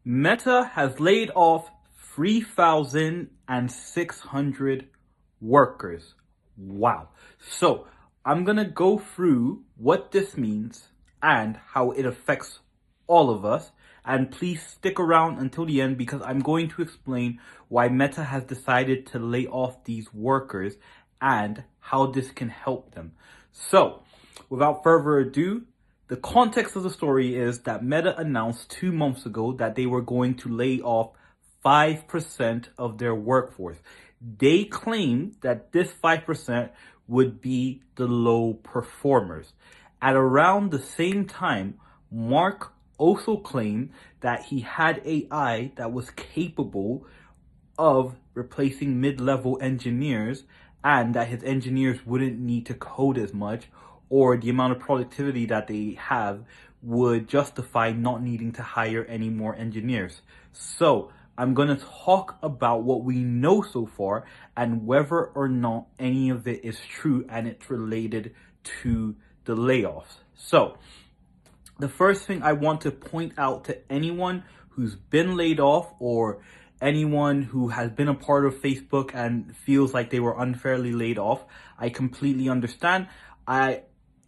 Meta has laid off 3,600 workers. Wow. So I'm going to go through what this means and how it affects all of us. And please stick around until the end because I'm going to explain why Meta has decided to lay off these workers and how this can help them. So without further ado, the context of the story is that Meta announced 2 months ago that they were going to lay off 5% of their workforce. They claimed that this 5% would be the low performers. At around the same time, Mark also claimed that he had AI that was capable of replacing mid-level engineers and that his engineers wouldn't need to code as much, or the amount of productivity that they have would justify not needing to hire any more engineers. So I'm going to talk about what we know so far and whether or not any of it is true and it's related to the layoffs. So the first thing I want to point out to anyone who's been laid off or anyone who has been a part of Facebook and feels like they were unfairly laid off, I completely understand.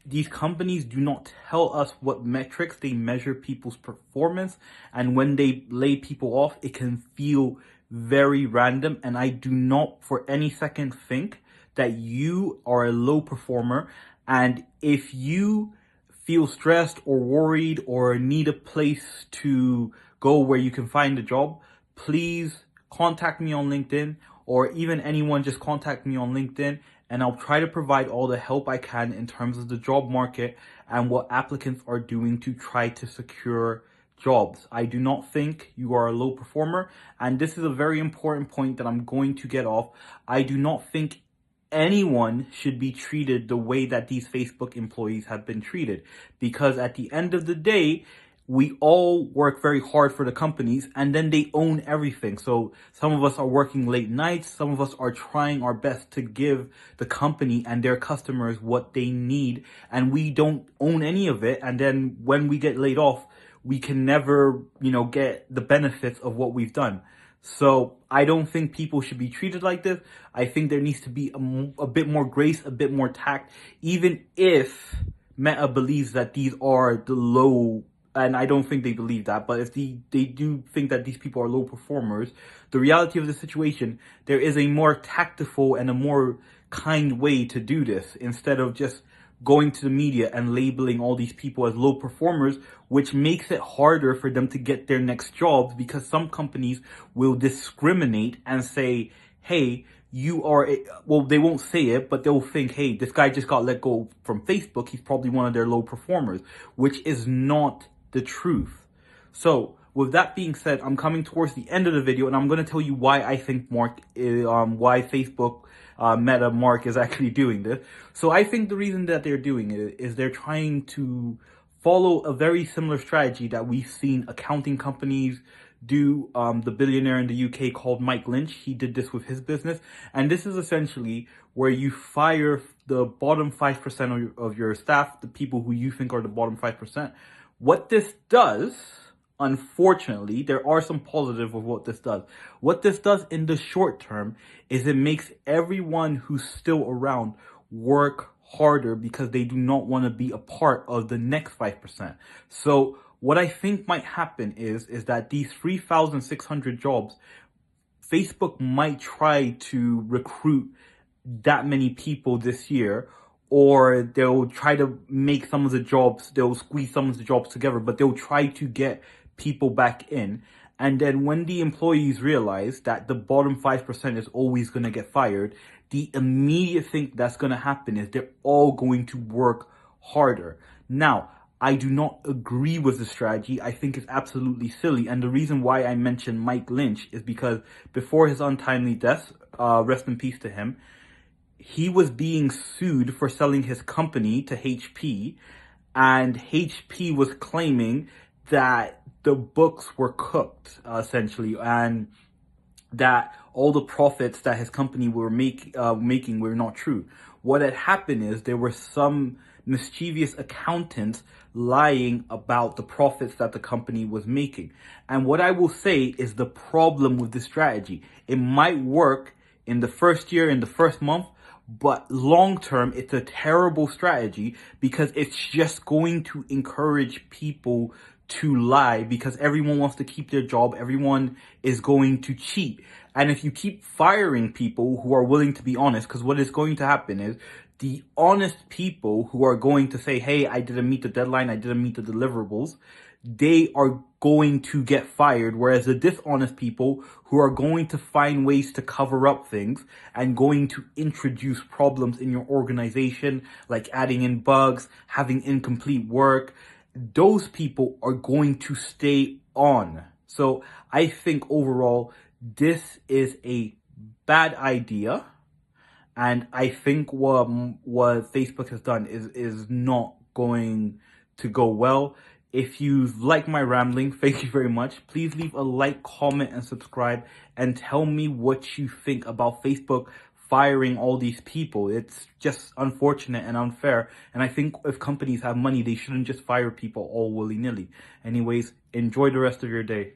These companies do not tell us what metrics they measure people's performance, and when they lay people off, it can feel very random, and I do not for any second think that you are a low performer. And if you feel stressed or worried or need a place to go where you can find a job, please contact me on LinkedIn, or even anyone just contact me on LinkedIn, and I'll try to provide all the help I can in terms of the job market and what applicants are doing to try to secure jobs. I do not think you are a low performer, and this is a very important point that I'm going to get off. I do not think anyone should be treated the way that these Facebook employees have been treated, because at the end of the day, we all work very hard for the companies and then they own everything. So some of us are working late nights. Some of us are trying our best to give the company and their customers what they need, and we don't own any of it. And then when we get laid off, we can never, get the benefits of what we've done. So I don't think people should be treated like this. I think there needs to be a bit more grace, a bit more tact, even if Meta believes that these are the low, and I don't think they believe that, but if they do think that these people are low performers, the reality of the situation, there is a more tactful and a more kind way to do this instead of just going to the media and labeling all these people as low performers, which makes it harder for them to get their next jobs, because some companies will discriminate and say, hey, they won't say it, but they'll think, hey, this guy just got let go from Facebook. He's probably one of their low performers, which is not the truth. So with that being said, I'm coming towards the end of the video and I'm going to tell you why I think why Facebook Meta Mark is actually doing this. So I think the reason that they're doing it is they're trying to follow a very similar strategy that we've seen accounting companies do. The billionaire in the UK called Mike Lynch, he did this with his business. And this is essentially where you fire the bottom 5% of your staff, the people who you think are the bottom 5%. What this does, unfortunately, there are some positives of what this does. What this does in the short term is it makes everyone who's still around work harder because they do not want to be a part of the next 5%. So what I think might happen is that these 3,600 jobs, Facebook might try to recruit that many people this year, or they'll try to make some of the jobs, they'll squeeze some of the jobs together, but they'll try to get people back in. And then when the employees realize that the bottom 5% is always going to get fired, the immediate thing that's going to happen is they're all going to work harder. Now, I do not agree with the strategy. I think it's absolutely silly. And the reason why I mentioned Mike Lynch is because before his untimely death, rest in peace to him, he was being sued for selling his company to HP, and HP was claiming that the books were cooked, essentially, and that all the profits that his company were making were not true. What had happened is there were some mischievous accountants lying about the profits that the company was making. And what I will say is the problem with this strategy. It might work in the first year, in the first month, but long term, it's a terrible strategy because it's just going to encourage people to lie because everyone wants to keep their job. Everyone is going to cheat. And if you keep firing people who are willing to be honest, because what is going to happen is the honest people who are going to say, hey, I didn't meet the deadline, I didn't meet the deliverables, they are going to get fired. Whereas the dishonest people who are going to find ways to cover up things and going to introduce problems in your organization, like adding in bugs, having incomplete work, those people are going to stay on. So I think overall, this is a bad idea. And I think what Facebook has done is not going to go well. If you like my rambling, thank you very much. Please leave a like, comment, and subscribe, and tell me what you think about Facebook firing all these people. It's just unfortunate and unfair. And I think if companies have money, they shouldn't just fire people all willy-nilly. Anyways, enjoy the rest of your day.